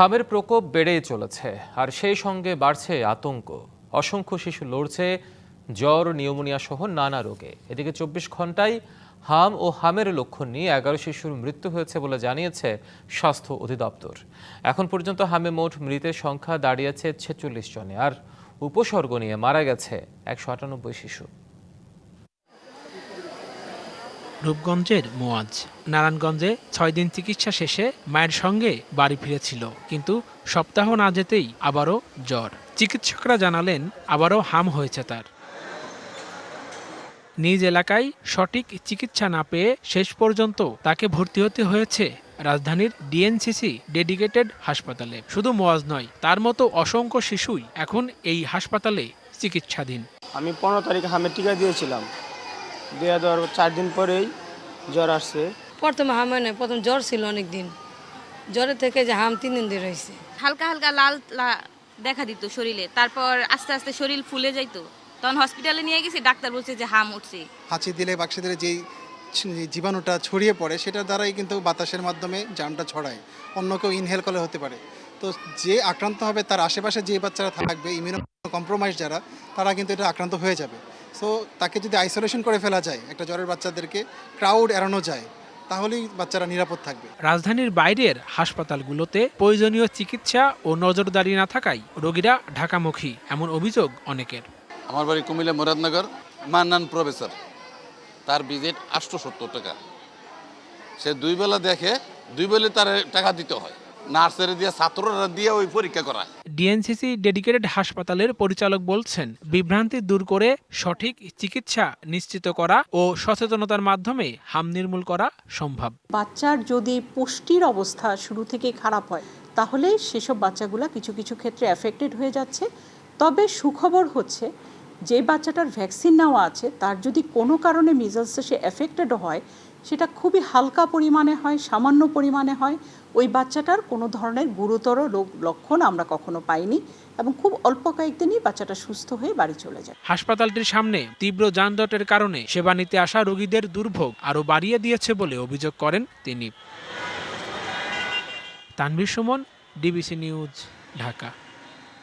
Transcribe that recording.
হামের প্রকোপ বেড়েই চলেছে, আর সেই সঙ্গে বাড়ছে আতঙ্ক। অসংখ্য শিশু লড়ছে জ্বর, নিউমোনিয়া সহ নানা রোগে। এদিকে 24 ঘন্টায় হাম ও হামের লক্ষণ নিয়ে 11 শিশুর মৃত্যু হয়েছে বলে জানিয়েছে স্বাস্থ্য অধিদপ্তর। এখন পর্যন্ত হামে মোট মৃতের সংখ্যা দাঁড়িয়েছে 46 জনে, আর উপসর্গ নিয়ে মারা গেছে 198 শিশু। রূপগঞ্জের মোয়াজ নারায়ণগঞ্জে 6 দিন চিকিৎসা শেষে মায়ের সঙ্গে বাড়ি ফিরেছিল, কিন্তু সপ্তাহ না যেতেই আবারও জ্বর। চিকিৎসকরা জানালেন আবারও হাম হয়েছে তার। নিজ এলাকায় সঠিক চিকিৎসা না পেয়ে শেষ পর্যন্ত তাকে ভর্তি হতে হয়েছে রাজধানীর ডিএনসিসি ডেডিকেটেড হাসপাতালে। শুধু মোয়াজ নয়, তার মতো অসংখ্য শিশুই এখন এই হাসপাতালে চিকিৎসাধীন। আমি 15 তারিখে হামের টিকা দিয়েছিলাম, দেওয়া দেওয়ার 4 দিন পরেই জ্বর আসছে। প্রথমে হামে নয়, প্রথম জ্বর ছিল অনেক দিন, জ্বরের থেকে যে হাম 3 দিন ধরে হয়েছে। হালকা হালকা লাল দেখা দিত শরীরে, তারপর আস্তে আস্তে শরীর ফুলে যাইতো। তখন হসপিটালে নিয়ে গেছি, ডাক্তার বলছে যে হাম উঠছে। হাঁচি দিলে বাক্সে দিলে যেই জীবাণুটা ছড়িয়ে পড়ে সেটার দ্বারাই কিন্তু বাতাসের মাধ্যমে জার্মটা ছড়ায়, অন্য কেউ ইনহেল করলে হতে পারে। তো যে আক্রান্ত হবে তার আশেপাশে যে বাচ্চারা থাকবে, ইমিউনো কম্প্রোমাইজ যারা, তারা কিন্তু এটা আক্রান্ত হয়ে যাবে। সো তাকে যদি আইসোলেশন করে ফেলা যায়, একটা জ্বরের বাচ্চাদেরকে ক্রাউড এড়ানো যায়, তাহলেই বাচ্চারা নিরাপদ থাকবে। রাজধানীর বাইরের হাসপাতালগুলোতে প্রয়োজনীয় চিকিৎসা ও নজরদারি না থাকায় রোগীরা ঢাকামুখী, এমন অভিযোগ অনেকের। আমার বাড়ি কুমিল্লা মুরাদনগর। মান্নান প্রফেসর, তার ভিজিট 870 টাকা। সে 2 বেলা দেখে, 2 বেলা তার টাকা দিতে হয়। নার্সারি দিয়ে ছাত্ররা দিয়ে ওই পরীক্ষা করায়। ডিএনসিসি ডেডিকেটেড হাসপাতালের পরিচালক বলছেন, বিভ্রান্তি দূর করে সঠিক চিকিৎসা নিশ্চিত করা ও সচেতনতার মাধ্যমে হাম নির্মূল করা সম্ভব। বাচ্চার যদি পুষ্টির অবস্থা শুরু থেকে খারাপ হয়, তাহলে সেসব বাচ্চাগুলো কিছু কিছু ক্ষেত্রে এফেক্টেড হয়ে যাচ্ছে। তবে সুখবর হচ্ছে, যে বাচ্চাটার ভ্যাকসিন নেওয়া আছে তার যদি কোনো কারণে মিজলসে সে এফেক্টেড হয়, সেটা খুবই হালকা পরিমাণে হয়, সামান্য পরিমাণে হয়। ওই বাচ্চাটার কোনো ধরনের গুরুতর রোগ লক্ষণ আমরা কখনো পাইনি এবং খুব অল্প কয়েকদিনই বাচ্চাটা সুস্থ হয়ে বাড়ি চলে যায়। হাসপাতালটির সামনে তীব্র যানজটের কারণে সেবা নিতে আসা রোগীদের দুর্ভোগ আরও বাড়িয়ে দিয়েছে বলে অভিযোগ করেন তিনি। Tanvir Suman, DBC news, Dhaka.